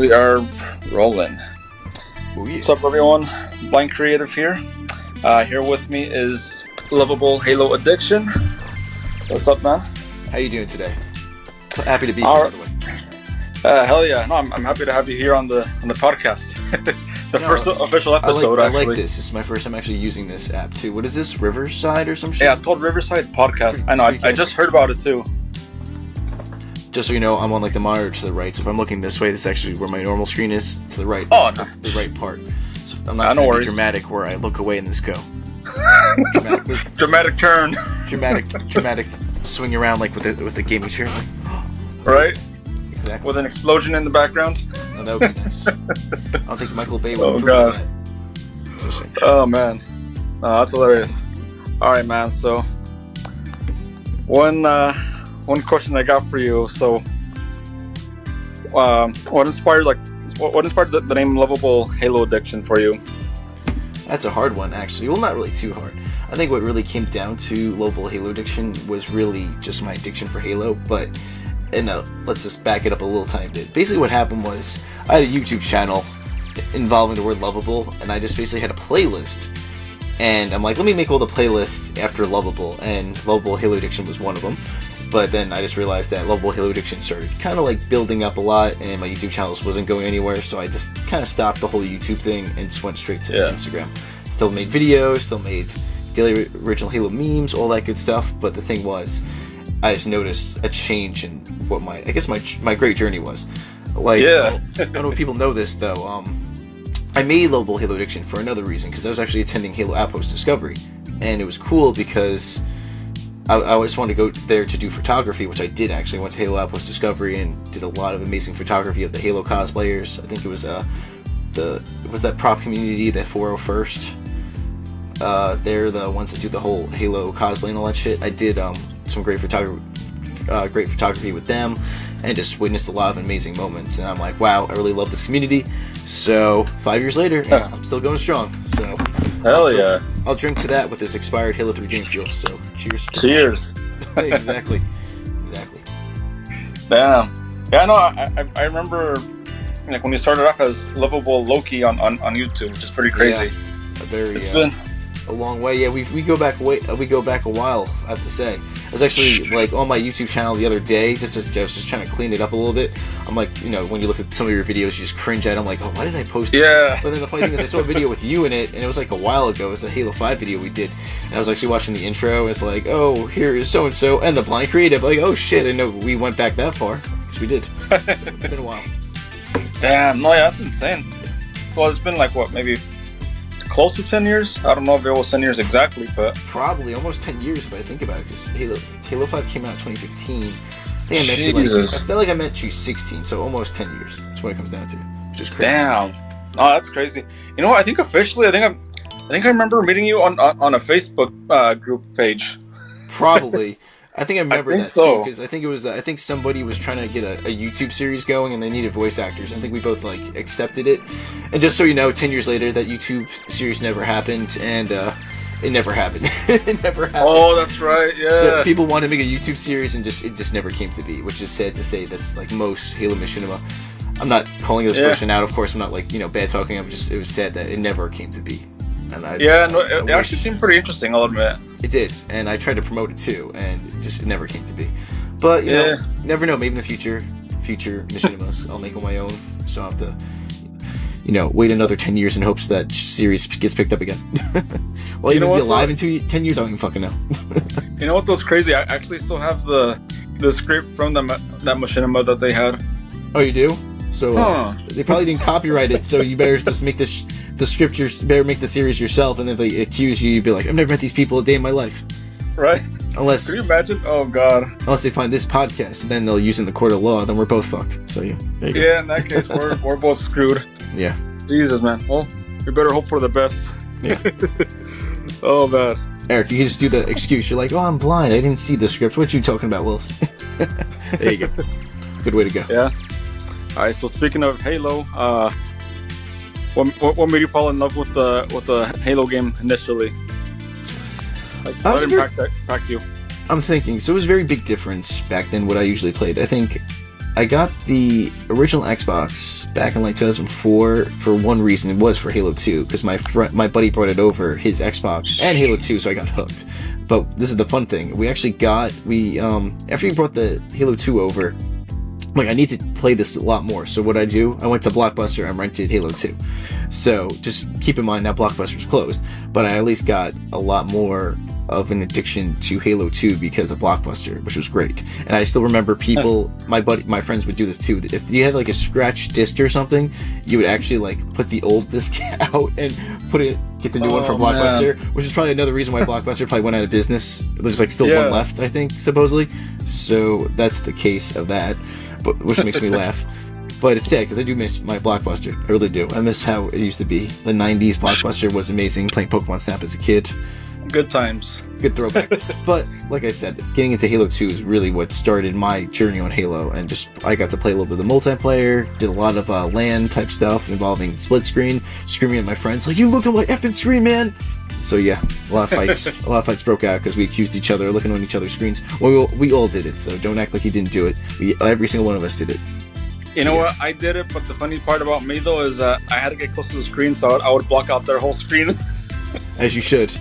We are rolling. Oh, yeah. What's up, everyone? Blind Creative here. Here with me is Lovable Halo Addiction. What's up, man? How you doing today? Happy to be here, by the way. Hell yeah! No, I'm happy to have you here on the podcast. First official episode. I like this. This is my first time actually using this app too. What is this? Riverside or some shit? Yeah, it's called Riverside Podcast. I know. I just heard about it too. Just so you know, I'm on like the monitor to the right. So if I'm looking this way, this is actually where my normal screen is to the right. Oh, the right part. So I'm not trying to be dramatic where I look away and this go. Dramatic turn. Dramatic swing around like with the gaming chair. Right. Exactly. With an explosion in the background. Oh, that would be nice. I don't think Michael Bay would approve God. of that. So sick. Oh man, that's hilarious. All right, man. So one question I got for you. So, what inspired the name Lovable Halo Addiction for you? That's a hard one, actually. Well, not really too hard. I think what really came down to Lovable Halo Addiction was really just my addiction for Halo, but let's just back it up a little tiny bit. Basically what happened was I had a YouTube channel involving the word lovable, and I just basically had a playlist, and I'm like, let me make all the playlists after Lovable, and Lovable Halo Addiction was one of them. But then I just realized that Lovable Halo Addiction started kind of like building up a lot, and my YouTube channel wasn't going anywhere, so I just kind of stopped the whole YouTube thing and just went straight to Instagram. Still made videos, still made daily original Halo memes, all that good stuff, but the thing was, I just noticed a change in what my great journey was. Like, I don't know if people know this though. I made Lovable Halo Addiction for another reason, because I was actually attending Halo Outpost Discovery, and it was cool because I always wanted to go there to do photography, which I did actually. I went to Halo Outpost Discovery and did a lot of amazing photography of the Halo cosplayers. I think it was that prop community, the 401st. They're the ones that do the whole Halo cosplay and all that shit. I did some great photography with them, and just witnessed a lot of amazing moments. And I'm like, wow, I really love this community. So 5 years later, I'm still going strong. So hell yeah, I'll drink to that with this expired Halo 3 game fuel. So cheers. Exactly. Damn. Yeah, no, I remember like when you started off as Lovable Loki on YouTube, which is pretty crazy. Yeah, it's been a long way. Yeah, we go back a while, I have to say. I was actually like on my YouTube channel the other day, I was just trying to clean it up a little bit. I'm like, when you look at some of your videos, you just cringe at them, like, oh, why did I post it? Yeah. But then the funny thing is, I saw a video with you in it, and it was like a while ago. It was a Halo 5 video we did, and I was actually watching the intro. It's like, oh, here is so and so and the Blind Creative. Like, oh shit, I know we went back that far. Yes, we did. So it's been a while. Damn, no, yeah, that's insane. So it's been like what, maybe close to 10 years? I don't know if it was 10 years exactly, but probably almost 10 years if I think about it, because Halo 5 came out in 2015. I feel like I met you 16, so almost 10 years. That's what it comes down to, which is crazy. Damn, oh, that's crazy. You know what? I think officially, I think I remember meeting you on a Facebook group page. Probably. I think I remember that so. too, because I think somebody was trying to get a YouTube series going, and they needed voice actors. I think we both like accepted it. And just so you know, 10 years later, that YouTube series never happened, and it never happened. It never happened. Oh, that's right. Yeah. People wanted to make a YouTube series, and it just never came to be, which is sad to say. That's like most Halo Machinima. I'm not calling this person out, of course. I'm not like bad talking. It was sad that it never came to be. And it actually seemed pretty interesting, I'll admit. It did, and I tried to promote it too, and it never came to be. But you never know. Maybe in the future Machinimas, I'll make on my own. So I'll have to, wait another 10 years in hopes that series gets picked up again. Well, even be alive in 10 years, I don't even fucking know. You know what? That's crazy. I actually still have the script from that Machinima that they had. Oh, you do? So they probably didn't copyright it. So you better just make the script. Better make the series yourself. And if they accuse you, you'd be like, I've never met these people a day in my life. Right? Unless, can you imagine? Oh God! Unless they find this podcast, then they'll use it in the court of law. Then we're both fucked. So in that case, we're both screwed. Yeah. Jesus, man. Well, we better hope for the best. Yeah. Oh man. Eric, you can just do the excuse. You're like, oh, I'm blind. I didn't see the script. What you talking about, Willis? There you go. Good way to go. Yeah. All right. So speaking of Halo, what made you fall in love with the Halo game initially? What impact you? I'm thinking, so it was a very big difference back then what I usually played. I think I got the original Xbox back in like 2004 for one reason. It was for Halo 2 because my buddy brought it over, his Xbox and Halo 2, so I got hooked. But this is the fun thing. We actually after he brought the Halo 2 over, I'm like, I need to play this a lot more. So what I do, I went to Blockbuster and rented Halo 2. So just keep in mind now Blockbuster's closed, but I at least got a lot more of an addiction to Halo 2 because of Blockbuster, which was great. And I still remember people, my friends would do this too. If you had like a scratched disc or something, you would actually like put the old disc out and get the new one from Blockbuster, which is probably another reason why Blockbuster probably went out of business. There's like still one left, I think, supposedly. So that's the case of that, which makes me laugh. But it's sad because I do miss my Blockbuster. I really do. I miss how it used to be. The 90s Blockbuster was amazing, playing Pokemon Snap as a kid. Good times. Good throwback. But like I said, getting into Halo 2 is really what started my journey on Halo, and just I got to play a little bit of the multiplayer, did a lot of LAN type stuff involving split screen, screaming at my friends like, "You looked at my effing screen, man!" So yeah, a lot of fights broke out because we accused each other of looking on each other's screens. Well, we all did it, so don't act like you didn't do it. Every single one of us did it. You know what? I did it, but the funny part about me though is I had to get close to the screen, so I would block out their whole screen. As you should.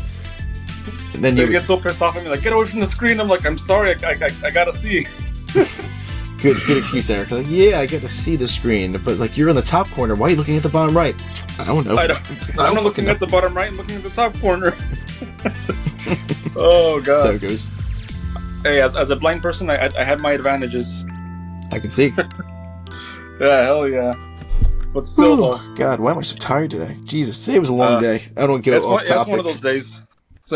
And then you get so pissed off at me, like, get away from the screen. I'm like, I'm sorry, I gotta see. Good excuse, Eric. Like, yeah, I get to see the screen, but like, you're in the top corner. Why are you looking at the bottom right? I don't know. I'm not looking at the bottom right. I'm looking at the top corner. Oh god. So it goes. Hey, as a blind person, I had my advantages. I can see. Yeah, hell yeah. But still, though. God, why am I so tired today? Jesus, today was a long day. I don't get off topic. It's one of those days.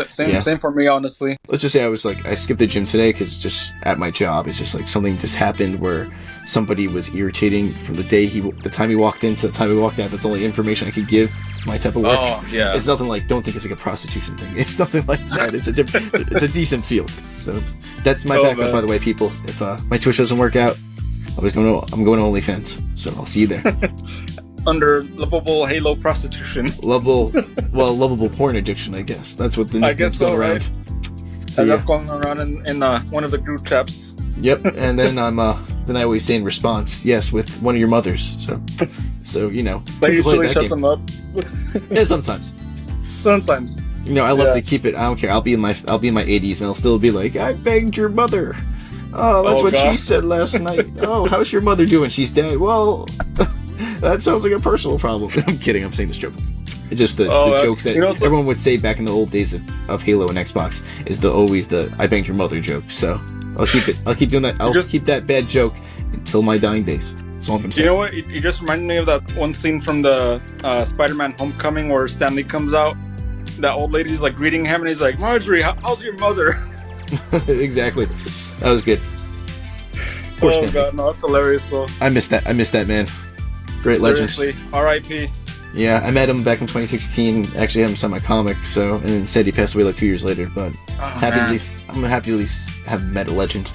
Same for me, honestly. Let's just say I skipped the gym today because just at my job, it's just like something just happened where somebody was irritating from the time he walked in to the time he walked out. That's the only information I could give my type of work. Oh, yeah. It's nothing like, don't think it's like a prostitution thing. It's nothing like that. It's a decent field. So that's my backup, by the way, people. If my Twitch doesn't work out, I'm going to OnlyFans. So I'll see you there. Under lovable Halo prostitution. Lovable porn addiction, I guess. That's what the nickname's going around. Right? So, that's going around in one of the group chats. Yep, and then I always say in response, yes, with one of your mothers. So you know. That usually shuts them up. Yeah, sometimes. Sometimes. You know, I love to keep it. I don't care. I'll be in my 80s, and I'll still be like, I begged your mother. Oh, that's what she said last night. Oh, how's your mother doing? She's dead. Well. That sounds like a personal problem. I'm kidding. I'm saying this joke. It's just the jokes that everyone would say back in the old days of Halo and Xbox is always the "I banged your mother" joke. So I'll keep it. I'll keep doing that. I'll keep that bad joke until my dying days. That's all I'm gonna say. You know what? You just reminded me of that one scene from the Spider-Man Homecoming where Stanley comes out. That old lady's like greeting him, and he's like, "Marjorie, how's your mother?" Exactly. That was good. Poor Stanley. God, no, that's hilarious. So I missed that man. Great legends. Seriously, R.I.P. Yeah, I met him back in 2016. Actually, had him sign my comic, and instead he passed away like 2 years later. But I'm happy to at least have met a legend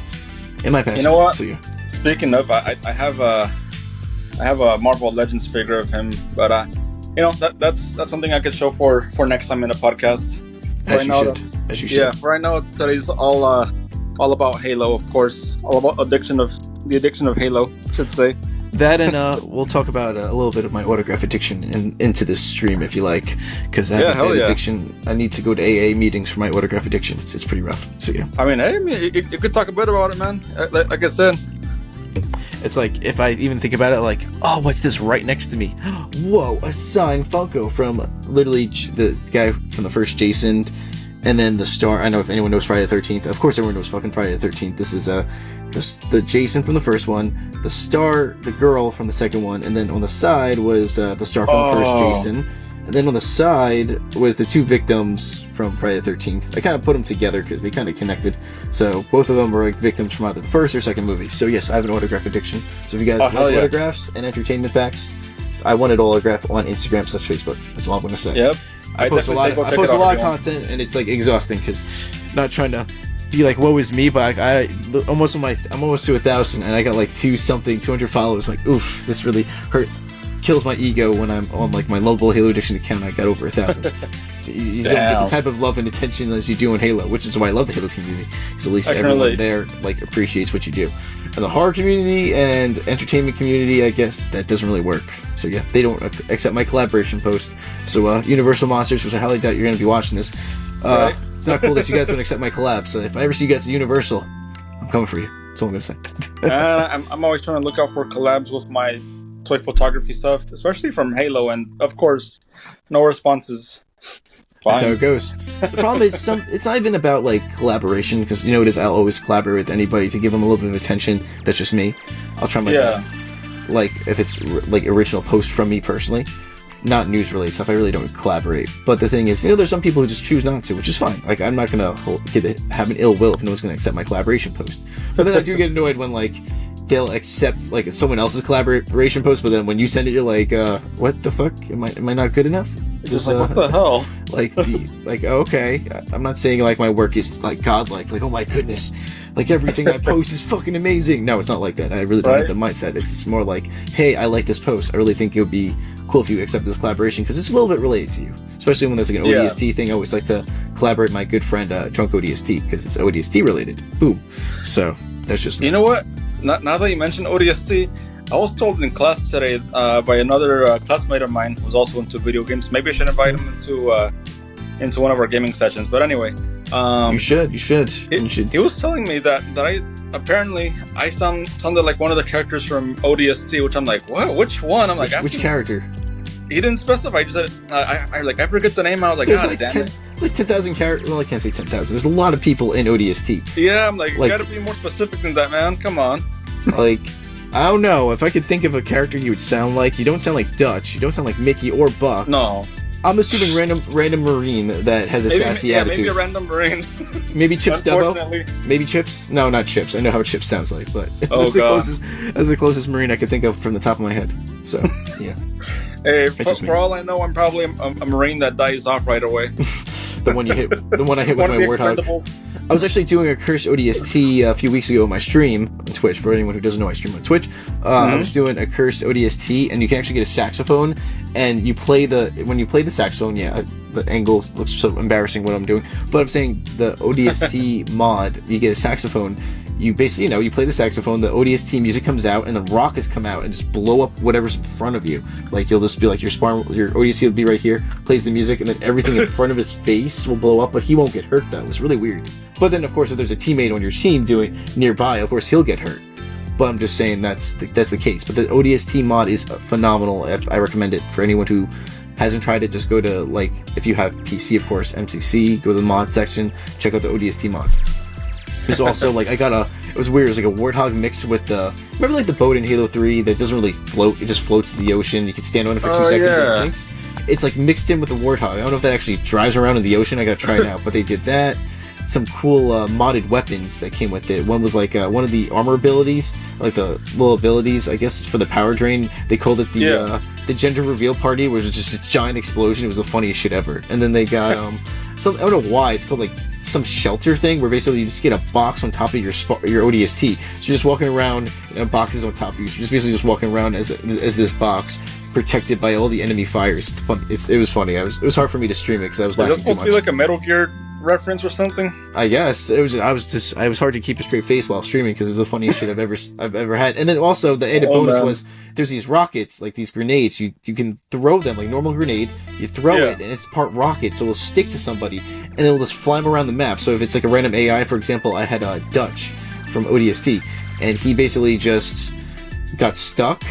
in my past. You know what? So, yeah. Speaking of, I have a Marvel Legends figure of him, but that's something I could show for next time in a podcast. As you should. Yeah, right now today's all about Halo, of course. All about the addiction of Halo, I should say. That and we'll talk about a little bit of my autograph addiction into this stream if you like, because I have a bad addiction. I need to go to AA meetings for my autograph addiction. It's pretty rough. So yeah. I mean, you could talk a bit about it, man. Like I said, it's like if I even think about it, like, oh, what's this right next to me? Whoa, a signed Funko from literally the guy from the first Jason, and then the star. I don't know if anyone knows Friday the 13th. Of course, everyone knows fucking Friday the 13th. This is the Jason from the first one, the star, the girl from the second one, and then on the side was the star from the first Jason, and then on the side was the two victims from Friday the 13th. I kind of put them together because they kind of connected. So both of them were like victims from either the first or second movie. So yes, I have an autograph addiction. So if you guys like autographs and entertainment facts, I want an autograph on Instagram / Facebook. That's all I'm going to say. Yep. I post a lot of content, and it's like exhausting because not trying to be like, woe is me, but I'm almost to 1,000, and I got like 200 followers. Like, oof, this really kills my ego when I'm on like my lovable Halo Addiction account. I got over 1,000. You don't get the type of love and attention as you do in Halo, which is why I love the Halo community, because at least everyone there like appreciates what you do. And the horror community and entertainment community, I guess that doesn't really work. So yeah, they don't accept my collaboration post. So Universal Monsters, which I highly doubt you're going to be watching this. Right. It's not cool that you guys don't accept my collab. So if I ever see you guys at Universal, I'm coming for you. That's all I'm going to say. I'm always trying to look out for collabs with my toy photography stuff, especially from Halo, and of course, no responses. Fine. That's how it goes. The problem is, it's not even about like collaboration, because you know it is. I'll always collaborate with anybody to give them a little bit of attention. That's just me. I'll try my best. Like if it's like original post from me personally, not news related stuff, I really don't collaborate. But the thing is, there's some people who just choose not to, which is fine. Like I'm not gonna have an ill will if no one's gonna accept my collaboration post. But then I do get annoyed when like they'll accept like someone else's collaboration post, but then when you send it, you're like, what the fuck? Am I not good enough? Just like, what the hell? Okay, I'm not saying like my work is like godlike, like oh my goodness, like everything I post is fucking amazing. No, it's not like that. I really don't have the mindset. It's just more like, hey, I like this post. I really think it would be cool if you accept this collaboration, because it's a little bit related to you, especially when there's like an ODST thing. I always like to collaborate with my good friend Drunk ODST, because it's ODST related. Boom. So that's just me. You know what? Now that you mentioned ODST, I was told in class today by another classmate of mine who's also into video games. Maybe I should invite him into one of our gaming sessions. But anyway, you should. He was telling me that I sounded like one of the characters from ODST, which I'm like, what? Which one? I'm like, which character? He didn't specify. He just said, I forget the name. I was like, there's damn it. Like 10,000 characters. Well, I can't say 10,000. There's a lot of people in ODST. Yeah, I'm like, you gotta be more specific than that, man. Come on. Like, I don't know. If I could think of a character you would sound like, you don't sound like Dutch. You don't sound like Mickey or Buck. No. I'm assuming random Marine that has a sassy attitude. Maybe a random Marine. Maybe Chips Devo? Maybe Chips? No, not Chips. I know how Chips sounds like, but that's the closest Marine I could think of from the top of my head. So, yeah. Hey, for all I know, I'm probably a Marine that dies off right away. The one I hit with my Warthog. I was actually doing a cursed ODST a few weeks ago on my stream on Twitch. For anyone who doesn't know, I stream on Twitch. I was doing a cursed ODST, and you can actually get a saxophone, and when you play the saxophone, the angle looks so embarrassing what I'm doing, but I'm saying the ODST mod, you get a saxophone. You basically, you play the saxophone, the ODST music comes out, and the rockets come out and just blow up whatever's in front of you. Like, you'll just be like, your ODST will be right here, plays the music, and then everything in front of his face will blow up, but he won't get hurt, though. It's really weird. But then, of course, if there's a teammate on your team doing nearby, of course, he'll get hurt. But I'm just saying that's the case. But the ODST mod is phenomenal. I recommend it for anyone who hasn't tried it. Just go to, like, if you have PC, of course, MCC, go to the mod section, check out the ODST mods. There's also, like, it was weird, it was like a Warthog mixed with remember like the boat in Halo 3 that doesn't really float, it just floats in the ocean, you can stand on it for 2 seconds and it sinks? It's like mixed in with the Warthog. I don't know if that actually drives around in the ocean, I gotta try it out, but they did that. Some cool modded weapons that came with it. One was like one of the armor abilities, like the little abilities, I guess, for the power drain. They called it the gender reveal party, which was just a giant explosion. It was the funniest shit ever. And then they got I don't know why, it's called like some shelter thing, where basically you just get a box on top of your ODST. So you're just walking around, boxes on top of you. So you're just basically just walking around as this box, protected by all the enemy fires. It was funny. It was hard for me to stream it because I was laughing too much. Is that supposed to be like a Metal Gear reference or something? I guess it was. I was hard to keep a straight face while streaming because it was the funniest shit I've ever had. And then also the added bonus was there's these rockets, like these grenades. You can throw them like normal grenade. You throw it and it's part rocket, so it'll stick to somebody and it'll just fly them around the map. So if it's like a random AI, for example, I had Dutch from ODST, and he basically just got stuck.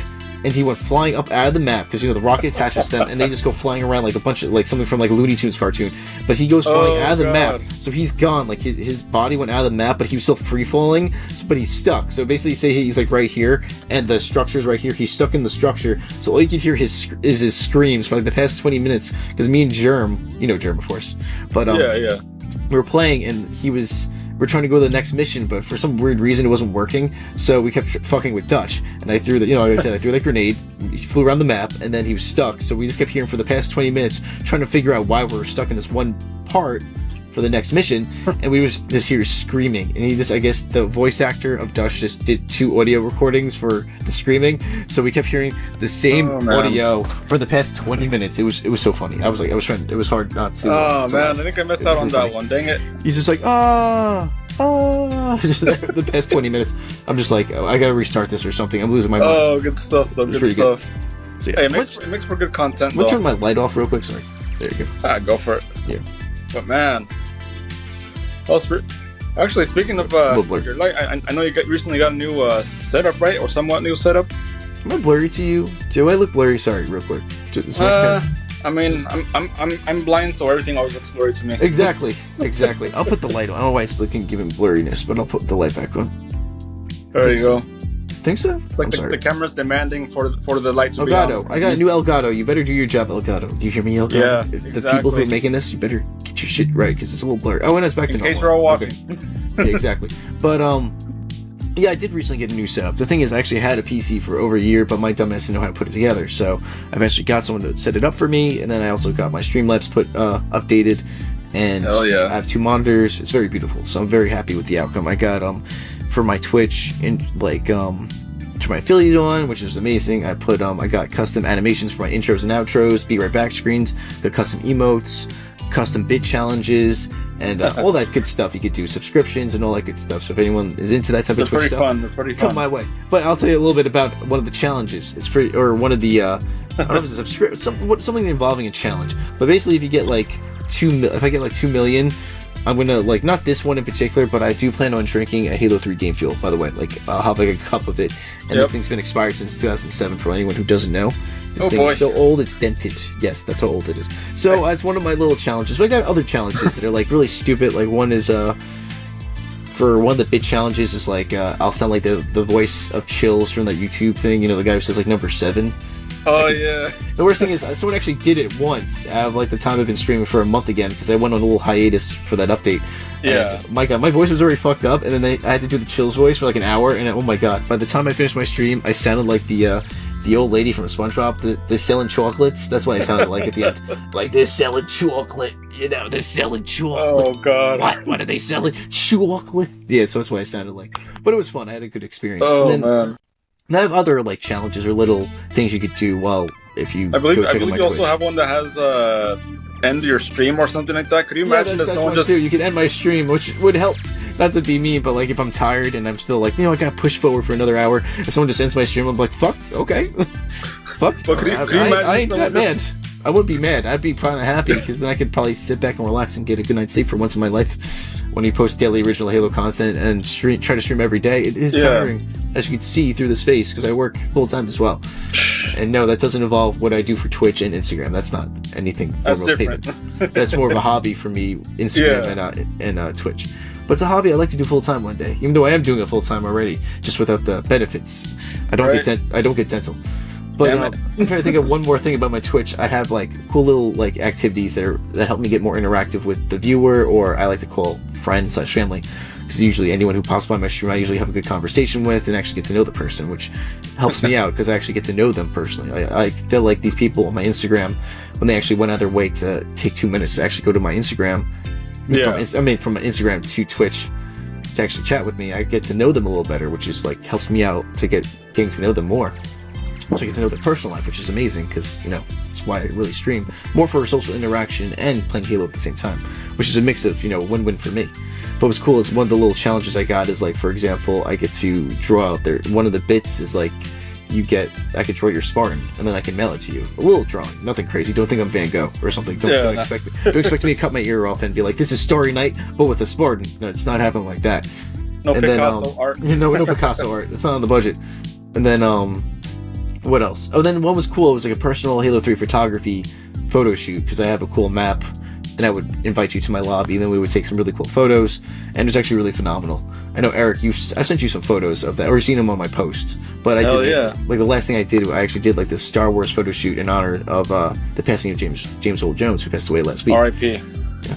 And he went flying up out of the map because the rocket attaches them, and they just go flying around like a bunch of like something from like a Looney Tunes cartoon. But he goes flying out of the map, so he's gone. Like his body went out of the map, but he was still free falling. But he's stuck. So basically, say he's like right here, and the structure's right here. He's stuck in the structure, so all you can hear is his screams for like the past 20 minutes. Because me and Germ, Germ of course, but we were playing, and we're trying to go to the next mission, but for some weird reason it wasn't working, so we kept fucking with Dutch, and I threw like I said, I threw that grenade, he flew around the map, and then he was stuck, so we just kept hearing for the past 20 minutes, trying to figure out why we were stuck in this one part for the next mission, and we just hear screaming, and I guess the voice actor of Dush just did 2 audio recordings for the screaming, so we kept hearing the same audio for the past 20 minutes. It was so funny. It was hard not to. Oh man, I think I missed out on that one. Dang it. He's just like, the past 20 minutes. I'm just like, I gotta restart this or something. I'm losing my mind. Oh, good stuff though. Good stuff. So, yeah, hey, it makes for good content. I'm gonna turn my light off real quick. Sorry. There you go. Go for it. Yeah. But man, actually, speaking of your light, I know you recently got a new setup, right? Or somewhat new setup. Am I blurry to you? Do I look blurry? Sorry, real quick. I mean, I'm blind, so everything always looks blurry to me. Exactly. I'll put the light on. I don't know why it's looking giving blurriness, but I'll put the light back on. There you go. Think so? Like the camera's demanding for the light to Elgato. be on. I got a new Elgato. You better do your job, Elgato. Do you hear me, Elgato? Yeah, The people who are making this, you better get your shit right, because it's a little blurry. Oh, and it's back to normal. In case we're all watching. Okay. Yeah, exactly. But, yeah, I did recently get a new setup. The thing is, I actually had a PC for over a year, but my dumbass didn't know how to put it together. So I eventually got someone to set it up for me, and then I also got my Streamlabs updated, and I have 2 monitors. It's very beautiful, so I'm very happy with the outcome. I got for my Twitch and to my affiliate on, which is amazing. I got custom animations for my intros and outros, be right back screens, the custom emotes, custom bid challenges, and all that good stuff. You could do subscriptions and all that good stuff. So if anyone is into that type of Twitch stuff, they're pretty fun. Come my way. But I'll tell you a little bit about one of the challenges. It's pretty, or one of the I don't know if it's a something involving a challenge. But basically, if you get if I get 2 million, I'm gonna not this one in particular, but I do plan on drinking a Halo 3 Game Fuel. By the way, I'll have a cup of it, and this thing's been expired since 2007. For anyone who doesn't know, this thing is so old it's dented. Yes, that's how old it is. So it's one of my little challenges. But I got other challenges that are really stupid. One is for one of the bit challenges is I'll sound like the voice of Chills from that YouTube thing. You know, the guy who says number 7. Oh yeah. The worst thing is someone actually did it once out of the time I've been streaming for a month again, because I went on a little hiatus for that update. Yeah. And, my God, my voice was already fucked up, and then I had to do the Chills voice for an hour, and oh my God, by the time I finished my stream, I sounded like the old lady from SpongeBob, the selling chocolates. That's what I sounded like at the end. They're selling chocolate. You know, they're selling chocolate. Oh God. What are they selling? Chocolate. Yeah, so that's what I sounded like. But it was fun. I had a good experience. Oh man. And I have other challenges or little things you could do if you I believe go check out you my also Twitch. have one that has end your stream or something like that. Could you imagine that someone one too. You can end my stream, which would help. Not to be mean, but if I'm tired and I'm still I gotta push forward for another hour, and someone just ends my stream, I'm like, fuck, okay. Fuck. But could you imagine I ain't that mad. I wouldn't be mad. I'd be probably happy, because then I could probably sit back and relax and get a good night's sleep for once in my life. When you post daily original Halo content and try to stream every day, it is tiring, as you can see through this face, because I work full time as well. And no, that doesn't involve what I do for Twitch and Instagram. That's not anything form of payment. That's more of a hobby for me, Instagram and Twitch. But it's a hobby I like to do full time one day, even though I am doing it full time already, just without the benefits. I don't get dental. But I'm trying to think of one more thing about my Twitch. I have cool little activities that help me get more interactive with the viewer, or I like to call friend/family, because usually anyone who pops by my stream I usually have a good conversation with and actually get to know the person, which helps me out because I actually get to know them personally. I feel like these people on my Instagram, when they actually went out of their way to take 2 minutes to actually go to my Instagram, from my Instagram to Twitch to actually chat with me, I get to know them a little better, which is helps me out to getting to know them more. So I get to know their personal life, which is amazing, because it's why I really stream, more for social interaction and playing Halo at the same time, which is a mix of win-win for me. But what's cool is one of the little challenges I got is for example, I get to draw out there. One of the bits is I could draw your Spartan, and then I can mail it to you. A little drawing, nothing crazy. Don't think I'm Van Gogh or something. Don't expect me to cut my ear off and be like, this is Starry Night, but with a Spartan. No, it's not happening like that. No Picasso art. No Picasso art. It's not on the budget. And then what else? Oh, then one was cool. It was a personal Halo 3 photography photo shoot, because I have a cool map, and I would invite you to my lobby, and then we would take some really cool photos, and it was actually really phenomenal. I know, Eric, I sent you some photos of that, or you've seen them on my posts, but I did, the last thing I did, I actually did this Star Wars photo shoot in honor of the passing of James Earl Jones, who passed away last week. R.I.P.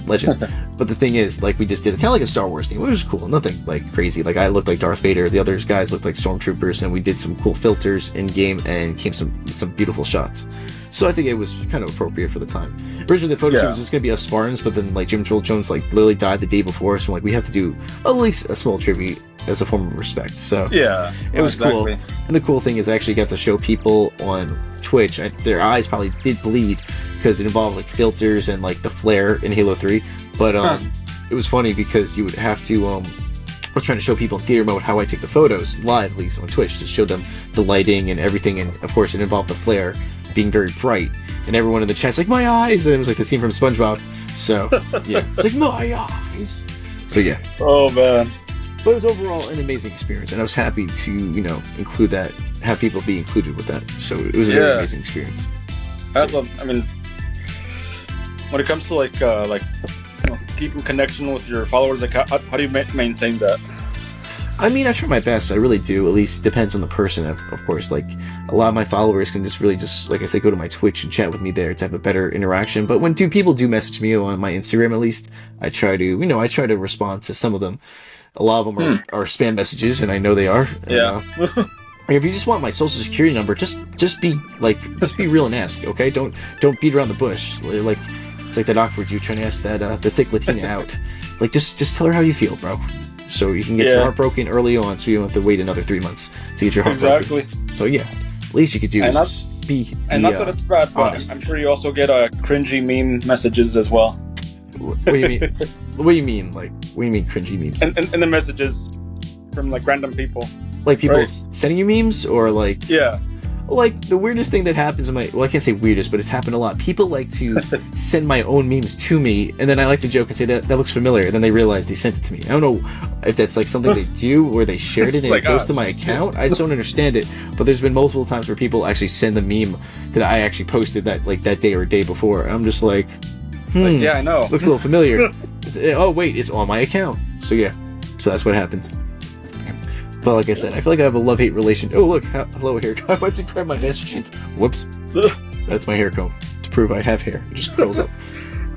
legend. But the thing is, like, we just did kind of like a Star Wars theme, which was cool. Nothing like crazy. Like, I looked like Darth Vader, the other guys looked like stormtroopers, and we did some cool filters in game and came some beautiful shots. So I think it was kind of appropriate for the time. Originally, the photo shoot was just gonna be us Spartans, but then like Jim Joel Jones like literally died the day before, so like we have to do at least a small tribute as a form of respect. So it was cool. And the cool thing is I actually got to show people on Twitch. Their eyes probably did bleed because it involved like filters and like the flare in Halo 3. But it was funny because you would have to I was trying to show people in theater mode how I take the photos live, at least on Twitch, to show them the lighting and everything. And of course, it involved the flare being very bright. And everyone in the chat's like, my eyes! And it was like the scene from SpongeBob. So, yeah. It's like, my eyes! So, yeah. Oh, man. But it was overall an amazing experience. And I was happy to, include that, have people be included with that. So, it was a very amazing experience. I mean, when it comes to, like keeping connection with your followers, like, how do you maintain that? I mean, I try my best. I really do. At least depends on the person, of course. Like, a lot of my followers can just really like I said, go to my Twitch and chat with me there to have a better interaction. But when people do message me on my Instagram, at least, I try to respond to some of them. A lot of them are spam messages, and I know they are. Yeah. If you just want my social security number, just be real and ask, okay? Don't beat around the bush. Like, it's like that awkward you trying to ask that the thick Latina out. Like, just tell her how you feel, bro. So you can get your heart broken early on, so you don't have to wait another 3 months to get your heart broken. So yeah, at least you could do is be not that it's bad, but I'm sure you also get cringy meme messages as well. What do you mean? What do you mean? Like, what do you mean cringy memes? And the messages from like random people. Like people sending you memes, or like like the weirdest thing that happens in I can't say weirdest, but it's happened a lot. People like to send my own memes to me, and then I like to joke and say that looks familiar, and then they realize they sent it to me. I don't know if that's like something they do or they shared it and it goes to my account. I just don't understand it. But there's been multiple times where people actually send the meme that I actually posted that day or day before, and I'm just like, yeah, I know, looks a little familiar. Oh wait, it's on my account. So yeah, so that's what happens. But like I said, I feel like I have a love-hate relation. Oh look, hello hair. I went to grab my Master Chief. Whoops. That's my hair comb to prove I have hair. It just curls up.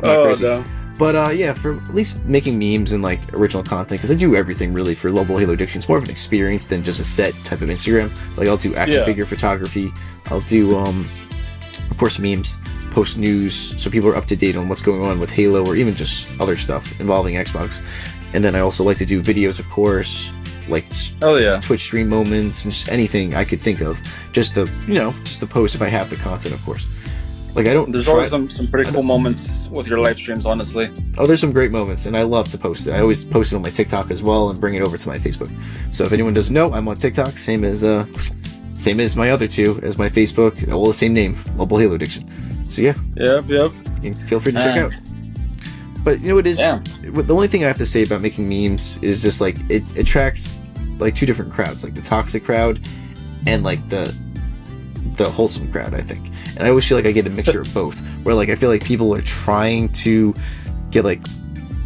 No. But yeah, for at least making memes and like original content, because I do everything really for Global Halo Addiction. It's more of an experience than just a set type of Instagram. Like I'll do action figure photography. I'll do, of course, memes, post news, so people are up to date on what's going on with Halo or even just other stuff involving Xbox. And then I also like to do videos, of course. Like Twitch stream moments and just anything I could think of, just the post if I have the content, of course. Like There's always some pretty cool moments with your live streams, honestly. Oh, there's some great moments, and I love to post it. I always post it on my TikTok as well and bring it over to my Facebook. So if anyone doesn't know, I'm on TikTok, same as my other two, as my Facebook, all the same name, Global Halo Addiction. So yeah. Yep. You can feel free to check out. But you know what is? Yeah. The only thing I have to say about making memes is just like it attracts like two different crowds, like the toxic crowd and like the wholesome crowd, I think. And I always feel like I get a mixture of both, where like I feel like people are trying to get like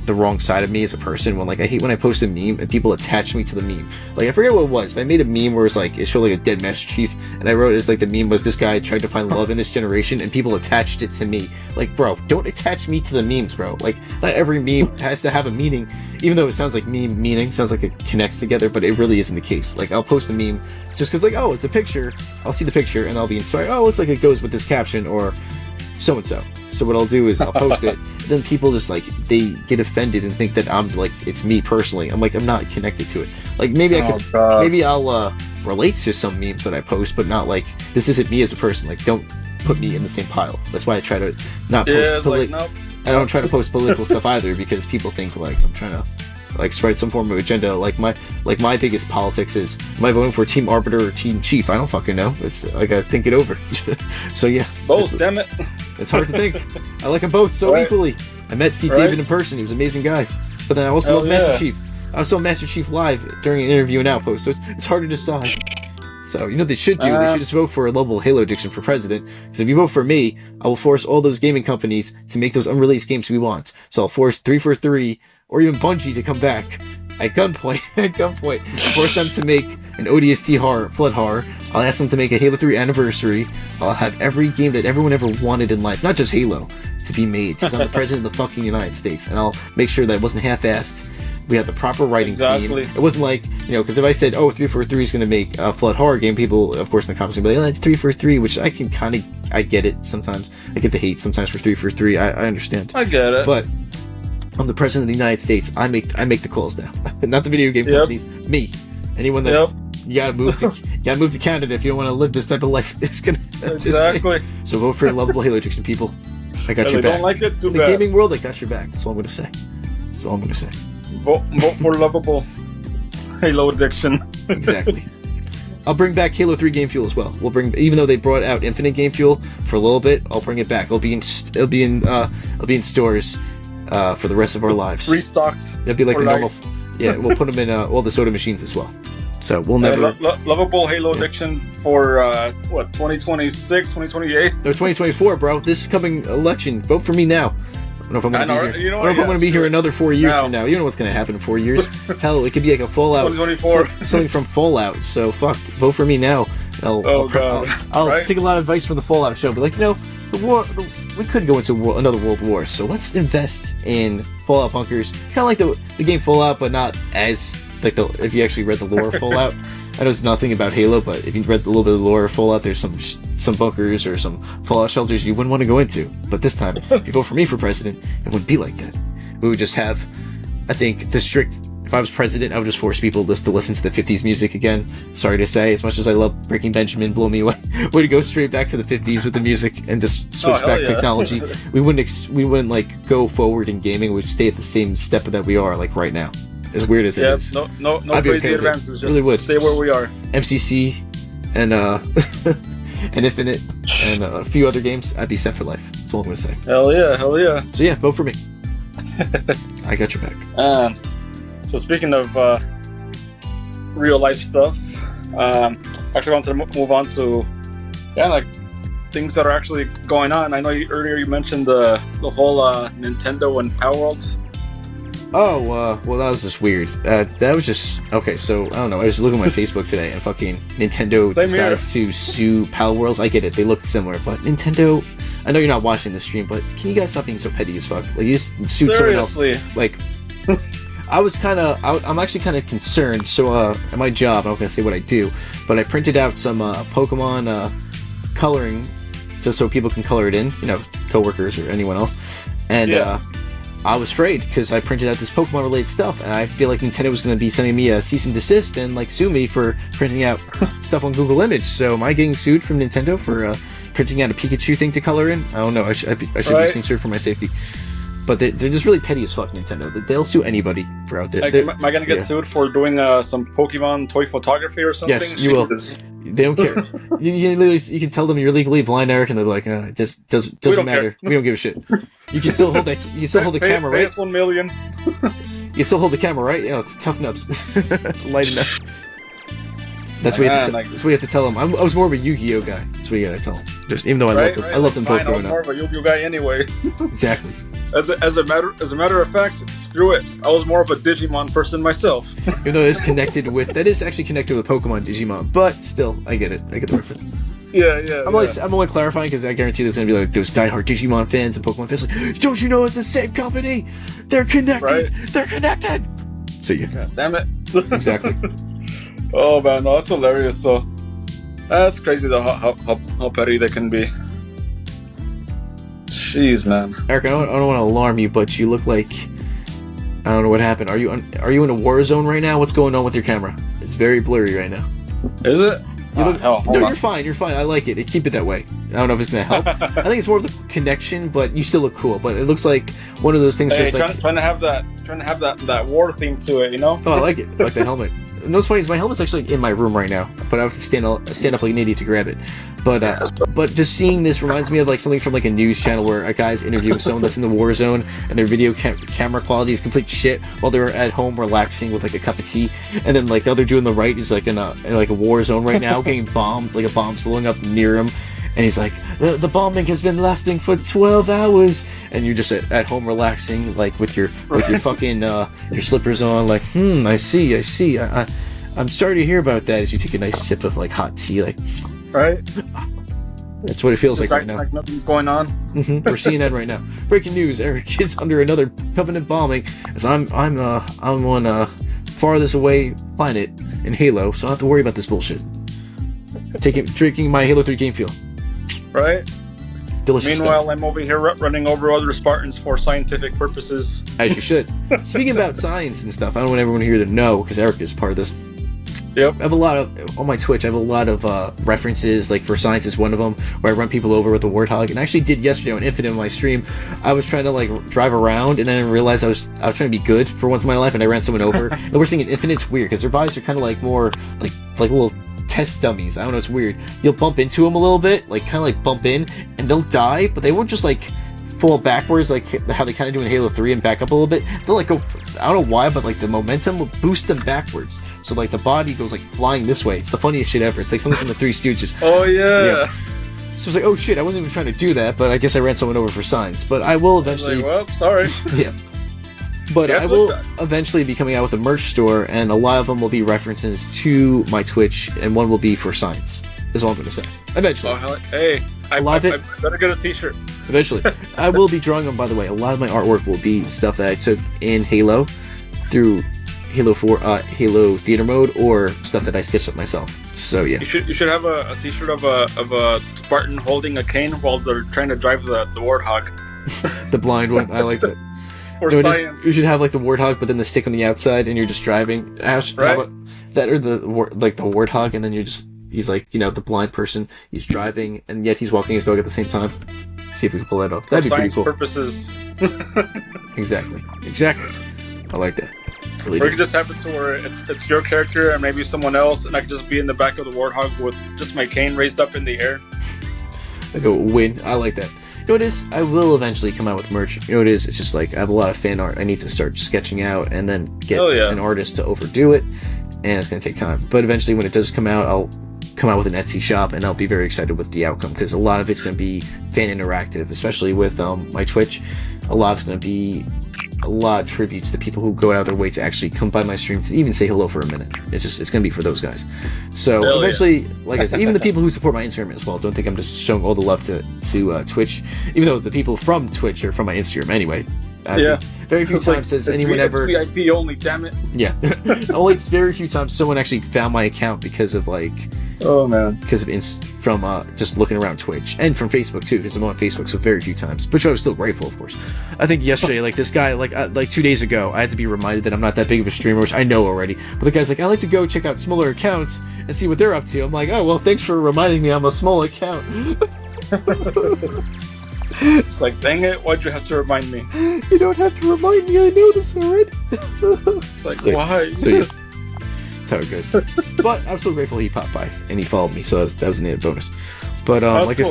the wrong side of me as a person, when like I hate when I post a meme and people attach me to the meme. Like I forget what it was, but I made a meme where it's like it showed like a dead Master Chief, and I wrote it as like the meme was this guy tried to find love in this generation, and people attached it to me. Like, bro, don't attach me to the memes, bro. Like, not every meme has to have a meaning, even though it sounds like meme meaning, sounds like it connects together, but it really isn't the case. Like, I'll post a meme just because like, oh, it's a picture, I'll see the picture and I'll be inspired. Oh, it looks like it goes with this caption or so and so. So what I'll do is I'll post it, then people just like they get offended and think that I'm like it's me personally. I'm like, I'm not connected to it. Like maybe I'll relate to some memes that I post, but not like this isn't me as a person. Like don't put me in the same pile. That's why I try to not post I don't try to post political stuff either, because people think like I'm trying to like spread some form of agenda. Like my biggest politics is, am I voting for Team Arbiter or Team Chief? I don't fucking know. It's I gotta think it over. So yeah, both. Damn it. It's hard to think. I like them both so equally. I met Pete David in person. He was an amazing guy. But then I also love Master Chief. I saw Master Chief live during an interview and Outpost, so it's hard to decide. So, you know what they should do? They should just vote for a Global Halo Addiction for president. Because if you vote for me, I will force all those gaming companies to make those unreleased games we want. So I'll force 343 or even Bungie to come back at gunpoint, force them to make an ODST horror, Flood horror. I'll ask them to make a Halo 3 anniversary. I'll have every game that everyone ever wanted in life, not just Halo, to to be made because I'm the president of the fucking United States, and I'll make sure that it wasn't half-assed. We had the proper writing team. It wasn't like, because if I said, 343 is going to make a Flood horror game, people, of course, in the comments are going to be like, it's 343, which I can I get it sometimes. I get the hate sometimes for 343. I understand. I get it. But I'm the president of the United States. I make the calls now. Not the video game companies. Me. Anyone that's you gotta move to Canada if you don't want to live this type of life. It's gonna exactly. So vote for lovable Halo Addiction, people. I got your back. Don't like it too in the bad. gaming world, I got your back. That's all I'm gonna say. That's all I'm gonna say. Vote for lovable Halo Addiction. Exactly. I'll bring back Halo 3 game fuel as well. Even though they brought out Infinite game fuel for a little bit, I'll bring it back. It'll be in stores for the rest of our lives. Restocked. It'll be like the normal. Yeah, we'll put them in all the soda machines as well. So we'll never... lovable Halo Addiction for, 2026, 2028? No, 2024, bro. This coming election. Vote for me now. I don't know if I'm going to be here. I don't know if I'm going to be here another 4 years from now. You know what's going to happen in 4 years. Hell, it could be like a Fallout. 2024. Something from Fallout. So, fuck. Vote for me now. I'll take a lot of advice from the Fallout show. But, the war... we could go into another world war. So let's invest in Fallout bunkers. Kind of like the game Fallout, but not as... if you actually read the lore of Fallout. I know it's nothing about Halo, but if you read a little bit of the lore of Fallout, there's some bunkers or some Fallout shelters you wouldn't want to go into. But this time, if you vote for me for president, it wouldn't be like that. We would just have, I think, the strict... If I was president, I would just force people to listen to the 50s music again. Sorry to say, as much as I love Breaking Benjamin, Blow Me Away, we'd go straight back to the 50s with the music and just switch back technology. We wouldn't go forward in gaming. We'd stay at the same step that we are like right now. As weird as it is. No I'd crazy okay advances. Just really would. Stay where we are. MCC and and Infinite and a few other games, I'd be set for life. That's all I'm gonna say. Hell yeah. So yeah, vote for me. I got your back. So speaking of real life stuff, actually I want to move on to things that are actually going on. I know earlier you mentioned the whole Nintendo and Power Worlds. Oh, well, that was just weird. That was just... Okay, so, I don't know. I was looking at my Facebook today, and fucking Nintendo decides to sue Pal Worlds. I get it. They look similar, but Nintendo... I know you're not watching the stream, but can you guys stop being so petty as fuck? You just sued someone else. I'm actually kind of concerned. So, at my job, I'm not going to say what I do, but I printed out some Pokemon coloring just so people can color it in, coworkers or anyone else. And, I was afraid because I printed out this Pokemon related stuff, and I feel like Nintendo was going to be sending me a cease and desist and sue me for printing out stuff on Google Image. So am I getting sued from Nintendo for printing out a Pikachu thing to color in? I don't know. I should be concerned for my safety. But they're just really petty as fuck, Nintendo. They'll sue anybody for out there. Am I going to get sued for doing some Pokemon toy photography or something? Yes, you will. They don't care. you can tell them you're legally blind, Eric, and they're like, it just doesn't matter. We don't give a shit. You can still hold that. You can still hold the camera, right? Pay us $1 million. You still hold the camera, right? It's toughen ups. Lighten up. That's what you have to tell them. I was more of a Yu-Gi-Oh guy. That's what you gotta tell them. Even though I love them both growing up. I was more of a Yu-Gi-Oh guy anyway. Exactly. As a matter of fact, screw it. I was more of a Digimon person myself. Even though that is actually connected with Pokemon Digimon, but still, I get it. I get the reference. Yeah. I'm only clarifying because I guarantee there's gonna be those diehard Digimon fans and Pokemon fans don't you know it's the same company? They're connected. Right? They're connected. So yeah. God damn it. Exactly. Oh man, no, that's hilarious. So that's crazy though how petty they can be. Jeez, man. Eric, I don't want to alarm you, but you look like I don't know what happened. Are you in a war zone right now? What's going on with your camera? It's very blurry right now. Is it? You're fine. You're fine. I like it. Keep it that way. I don't know if it's gonna help. I think it's more of the connection, but you still look cool. But it looks like one of those things. Trying to have that war theme to it, Oh, I like it. I like the helmet. And what's funny is my helmet's actually in my room right now, but I have to stand up like an idiot to grab it. But just seeing this reminds me of something from a news channel where a guy's interviewing someone that's in the war zone and their video camera quality is complete shit while they're at home relaxing with a cup of tea, and then the other dude on the right is in a war zone right now getting bombed, a bomb's blowing up near him. And he's like, the bombing has been lasting for 12 hours, and you're just at home relaxing, with your fucking your slippers on, I see. I'm sorry to hear about that. As you take a nice sip of hot tea, right. That's what it feels Just like right now. like nothing's going on. We're CNN right now. Breaking news: Eric is under another Covenant bombing. As I'm on farthest away planet in Halo, so I don't have to worry about this bullshit. Drinking my Halo 3 game fuel. Right. Delicious. Meanwhile, stuff. I'm over here running over other Spartans for scientific purposes. As you should. Speaking about science and stuff, I don't want everyone here to know because Eric is part of this. Yep. I have a lot of on my Twitch. I have a lot of references. Like for science is one of them, where I run people over with a warthog. And I actually did yesterday on Infinite on my stream. I was trying to like drive around, and then I realized I was trying to be good for once in my life, and I ran someone over. And we're saying in Infinite's weird because their bodies are kind of like more like little test dummies. I don't know. It's weird. You'll bump into them a little bit, like kind of like bump in, and they'll die, but they won't just like fall backwards like how they kind of do in Halo 3 and back up a little bit. They'll like go, I don't know why, but like the momentum will boost them backwards. So like the body goes like flying this way. It's the funniest shit ever. It's like something from the Three Stooges. Oh yeah. So it's like, oh shit, I wasn't even trying to do that, but I guess I ran someone over for science. But I will eventually. Like, well, sorry. Yeah. But I will eventually be coming out with a merch store, and a lot of them will be references to my Twitch, and one will be for science. Is all I'm going to say. Eventually. Oh, hey, I better get a t-shirt. Eventually. I will be drawing them, by the way. A lot of my artwork will be stuff that I took in Halo through Halo 4, Halo Theater Mode, or stuff that I sketched up myself. So, yeah. You should have a t-shirt of a Spartan holding a cane while they're trying to drive the Warthog. The blind one. I like that. You should have like the Warthog, but then the stick on the outside, and you're just driving. Ash, right? That or the Warthog, and then he's like, the blind person. He's driving, and yet he's walking his dog at the same time. See if we can pull that off. That'd be pretty cool. Purposes. Exactly. I like that. Really or you can just have it to where it's your character and maybe someone else, and I can just be in the back of the Warthog with just my cane raised up in the air. Like a win. I like that. You know what it is? I will eventually come out with merch. You know what it is? It's just like I have a lot of fan art I need to start sketching out and then get an artist to overdo it, and it's going to take time. But eventually when it does come out, I'll come out with an Etsy shop, and I'll be very excited with the outcome because a lot of it's going to be fan interactive, especially with my Twitch. A lot is going to be a lot of tributes to people who go out of their way to actually come by my stream to even say hello for a minute. It's going to be for those guys. So eventually, like I said, even the people who support my Instagram as well. Don't think I'm just showing all the love to Twitch, even though the people from Twitch are from my Instagram anyway. Very few times has anyone ever. It's VIP only, damn it. Yeah, only very few times someone actually found my account because of like. Oh man. Because of from just looking around Twitch and from Facebook too, because I'm on Facebook, so very few times. But I was still grateful, of course. I think yesterday, like this guy, like 2 days ago, I had to be reminded that I'm not that big of a streamer, which I know already. But the guy's like, I like to go check out smaller accounts and see what they're up to. I'm like, oh well, thanks for reminding me I'm a small account. It's like, dang it, why'd you have to remind me? You don't have to remind me. I know this already. Like, why? So yeah. That's how it goes. But I'm so grateful he popped by and he followed me, so that was an added bonus. But like I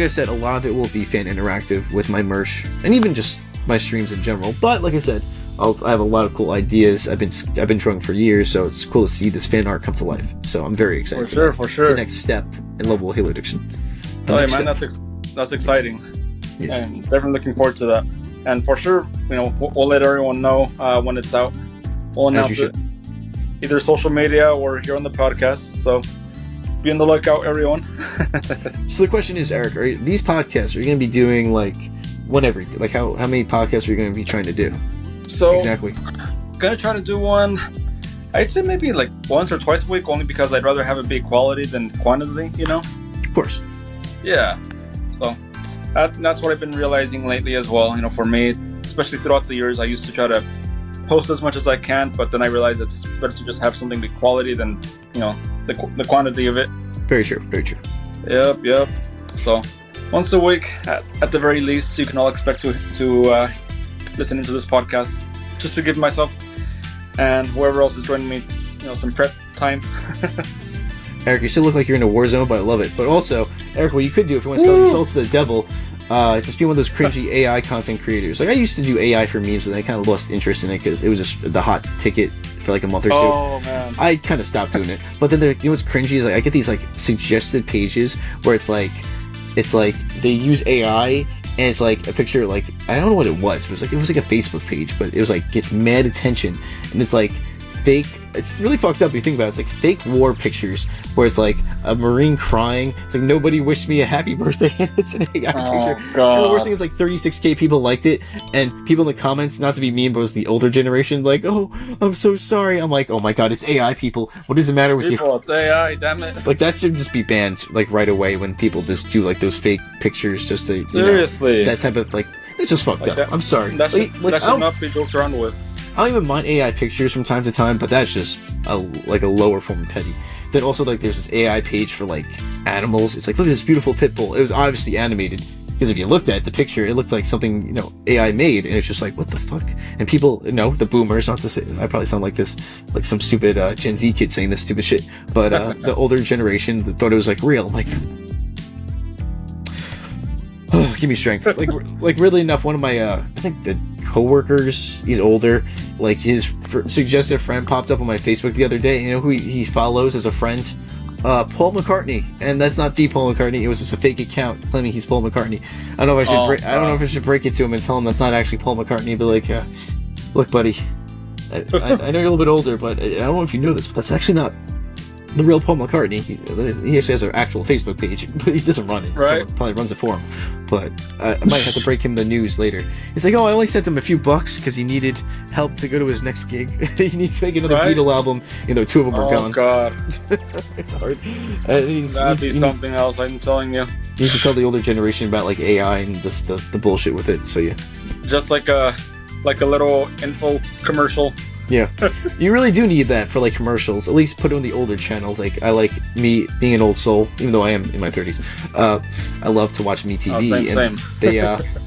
said, a lot of it will be fan interactive with my merch and even just my streams in general. But like I said, I have a lot of cool ideas. I've been drawing for years, so it's cool to see this fan art come to life. So I'm very excited. For sure. The next step in Level Halo Addiction. That's exciting. Yes. And definitely looking forward to that. And for sure, we'll let everyone know when it's out. We'll announce it. Either social media or here on the podcast, so be on the lookout, everyone. So the question is, Eric, are these podcasts, are you going to be doing like whenever, like how many podcasts are you going to be trying to do? So exactly, gonna try to do one. I'd say maybe like once or twice a week, only because I'd rather have it be quality than quantity. Of course. Yeah. So that's what I've been realizing lately as well. For me, especially throughout the years, I used to try to post as much as I can, but then I realized it's better to just have something be quality than the quantity of it. Very true. Yep. So once a week at the very least, you can all expect to listen into this podcast, just to give myself and whoever else is joining me some prep time. Eric, you still look like you're in a war zone, but I love it. But also, Eric, what you could do if you want to sell your soul to the devil, just be one of those cringy AI content creators. Like I used to do AI for memes, but I kind of lost interest in it because it was just the hot ticket for like a month or two. Oh man, I kind of stopped doing it. But then what's cringy is like I get these like suggested pages where it's like they use AI and it's like a picture, like I don't know what it was. It was like a Facebook page, but it was like gets mad attention, and it's like fake. It's really fucked up if you think about it. It's like fake war pictures where it's like a Marine crying. It's like nobody wished me a happy birthday, and it's an AI picture. God. And the worst thing is like 36K people liked it, and people in the comments, not to be mean, but it was the older generation, like, oh, I'm so sorry. I'm like, oh my god, it's AI people. What does it matter with people, you? It's AI, damn it. Like, that should just be banned, like, right away when people just do, like, those fake pictures just to, seriously, that type of, like, it's just fucked up. I'm sorry. That should not be joked around with. I don't even mind AI pictures from time to time, but that's just a lower form of petty. Then also, like, there's this AI page for, like, animals. It's like, look at this beautiful pit bull. It was obviously animated, because if you looked at the picture, it looked like something, AI made, and it's just like, what the fuck? And people, the boomers, not to say, I probably sound like this, like some stupid Gen Z kid saying this stupid shit, but the older generation that thought it was, like, real. Like, oh, give me strength. Like really enough, one of my, I think the coworkers, he's older, like his suggested friend popped up on my Facebook the other day. You know who he follows as a friend? Paul McCartney, and that's not the Paul McCartney. It was just a fake account claiming he's Paul McCartney. I don't know if I don't know if I should break it to him and tell him that's not actually Paul McCartney. But like, look, buddy, I know you're a little bit older, but I don't know if you know this, but that's actually not the real Paul McCartney. He actually has an actual Facebook page, but he doesn't run it. Right. Someone probably runs it for him. But I might have to break him the news later. He's like, oh, I only sent him a few bucks because he needed help to go to his next gig. He needs to make another Beatle album. Two of them are gone. Oh, God. It's hard. That'd be something else, I'm telling you. You need to tell the older generation about, like, AI and just the bullshit with it, so yeah. Just like a little info commercial. Yeah, you really do need that for, like, commercials. At least put it on the older channels. Like, I like me being an old soul, even though I am in my 30s. I love to watch MeTV, same.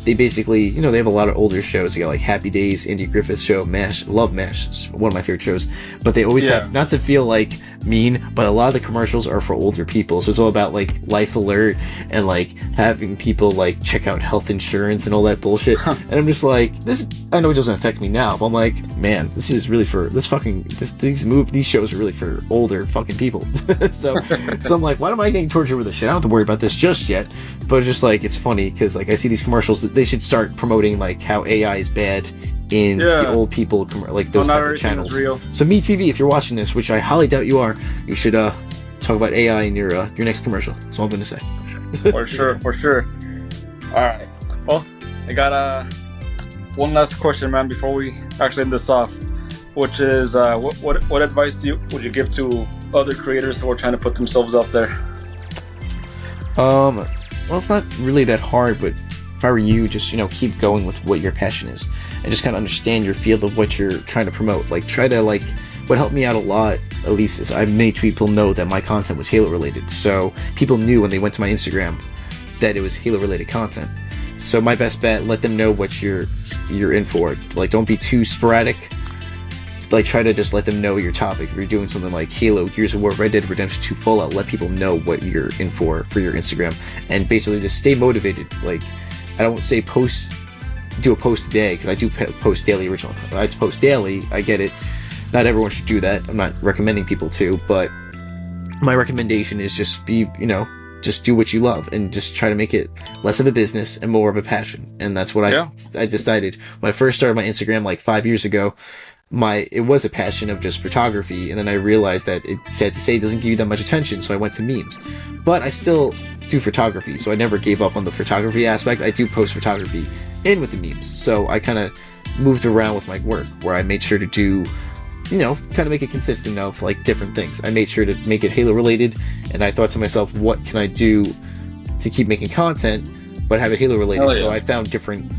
They basically, they have a lot of older shows. They got like Happy Days, Andy Griffith's show, MASH. Love MASH. It's one of my favorite shows. But they always have, not to feel like mean, but a lot of the commercials are for older people. So it's all about like Life Alert and like having people like check out health insurance and all that bullshit. And I'm just like, this. I know it doesn't affect me now, but I'm like, man, this is really for these shows are really for older fucking people. so I'm like, why am I getting tortured with this shit? I don't have to worry about this just yet. But it's just like, it's funny because like I see these commercials. They should start promoting like how AI is bad in the old people, like those type of channels. Real. So MeTV, if you're watching this, which I highly doubt you are, you should talk about AI in your next commercial. That's all I'm gonna say. For sure. All right. Well, I got one last question, man, before we actually end this off, which is what advice would you give to other creators who are trying to put themselves out there? Well, it's not really that hard, but if I were you, just keep going with what your passion is, and just kind of understand your field of what you're trying to promote. Like, try to what helped me out a lot, at least, is I made people know that my content was Halo related. So people knew when they went to my Instagram that it was Halo related content. So my best bet, let them know what you're in for. Like, don't be too sporadic. Like, try to just let them know your topic. If you're doing something like Halo, Gears of War, Red Dead Redemption 2 Fallout, let people know what you're in for your Instagram, and basically just stay motivated. Like, I don't say do a post a day, because I do post daily original. I post daily, I get it. Not everyone should do that. I'm not recommending people to, but my recommendation is just just do what you love and just try to make it less of a business and more of a passion. And that's what I decided when I first started my Instagram like 5 years ago. It was a passion of just photography, and then I realized that it's sad to say it doesn't give you that much attention, so I went to memes. But I still do photography, so I never gave up on the photography aspect. I do post photography in with the memes, so I kind of moved around with my work, where I made sure to do, kind of make it consistent of like different things. I made sure to make it Halo related, and I thought to myself, what can I do to keep making content but have it Halo related? So I found different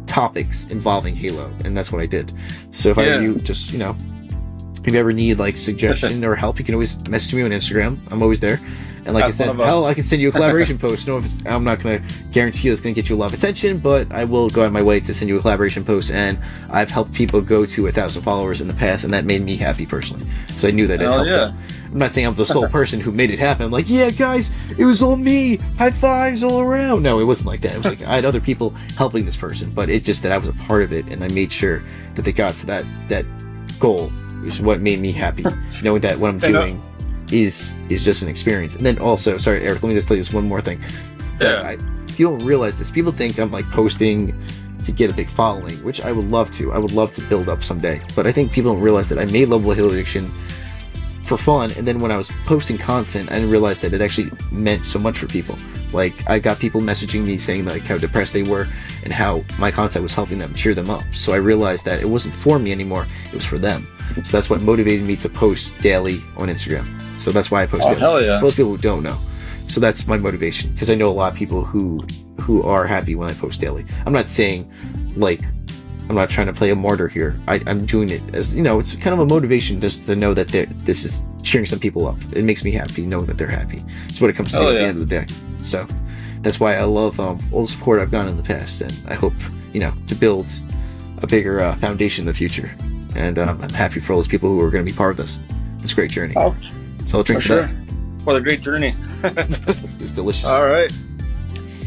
topics involving Halo, and that's what I did. So if I were you, just if you ever need like suggestion or help, you can always message me on Instagram. I'm always there. And like I said, hell, I can send you a collaboration post. I'm not going to guarantee you it's going to get you a lot of attention, but I will go out of my way to send you a collaboration post. And I've helped people go to 1,000 followers in the past, and that made me happy personally, because I knew that it helped them. I'm not saying I'm the sole person who made it happen. I'm like, yeah, guys, it was all me. High fives all around. No, it wasn't like that. It was like I had other people helping this person, but it's just that I was a part of it, and I made sure that they got to that goal, which is what made me happy, knowing that what I'm doing is just an experience. And then also, sorry, Eric, let me just tell you this one more thing. You don't realize this. People think I'm like posting to to get a big following, which I would love to. I would love to build up someday. But I think people don't realize that I made Lovable Halo Addiction for fun, and then when I was posting content, I didn't realize that it actually meant so much for people. Like, I got people messaging me saying like how depressed they were and how my content was helping them cheer them up. So I realized that it wasn't for me anymore, it was for them. So that's what motivated me to post daily on Instagram. So that's why I post daily. Hell yeah. For those people who don't know. So that's my motivation, because I know a lot of people who are happy when I post daily. I'm not saying, like, I'm not trying to play a martyr here. I'm doing it as, you know, it's kind of a motivation just to know that this is cheering some people up. It makes me happy knowing that they're happy. It's what it comes to at the end of the day. So that's why I love all the support I've gotten in the past, and I hope, you know, to build a bigger foundation in the future. And I'm happy for all those people who are going to be part of this great journey. Oh, so I'll drink for for sure. What a great journey. It's delicious. All right.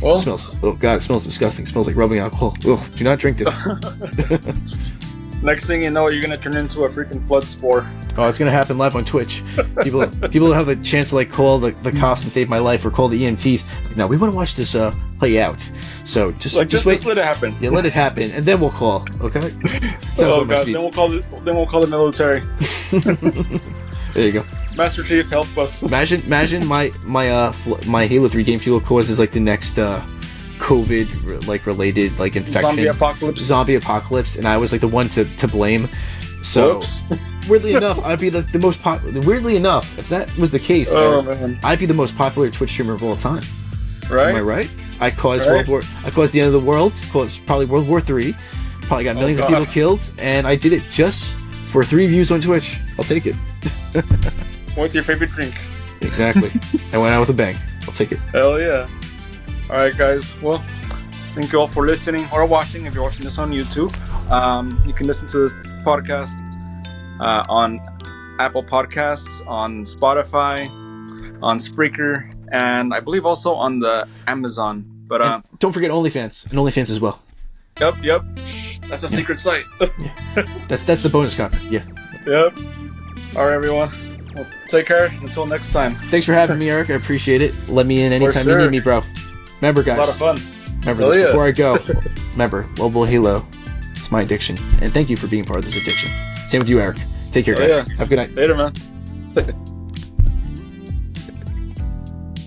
Well, It smells, oh god, it smells disgusting. It smells like rubbing alcohol. Ugh, do not drink this. next thing you know, you're gonna turn into a freaking flood spore. Oh, it's gonna happen live on Twitch. People have a chance to like call the cops and save my life, or call the EMTs. No, we want to watch this play out. So just wait. Just let it happen. Yeah, let it happen, and then we'll call. Okay. Oh god, then we'll call the military. There you go. Master Chief, help us. Imagine my Halo 3 game fuel causes like the next COVID like related like infection. Zombie apocalypse, and I was like the one to blame. So weirdly enough, I'd be the most popular. Weirdly enough, if that was the case, I'd be the most popular Twitch streamer of all time. Right? Am I right? I caused I caused the end of the world. Caused probably World War III. Probably got millions of people killed, and I did it just for 3 views on Twitch. I'll take it. What's your favorite drink? Exactly. I went out with a bang. I'll take it. Hell yeah. Alright guys, well, thank you all for listening or watching if you're watching this on YouTube. You can listen to this podcast on Apple Podcasts, on Spotify, on Spreaker, and I believe also on the Amazon. But and don't forget OnlyFans, and OnlyFans as well. Yep. That's a secret site. Yeah. That's the bonus content. Yeah. Yep. Alright everyone. Well, take care. Until next time. Thanks for having me, Eric. I appreciate it. Let me in anytime you need me, bro. Remember, guys. A lot of fun. Remember this before I go. Remember, Lovable Halo. It's my addiction. And thank you for being part of this addiction. Same with you, Eric. Take care, guys. Yeah. Have a good night. Later, man.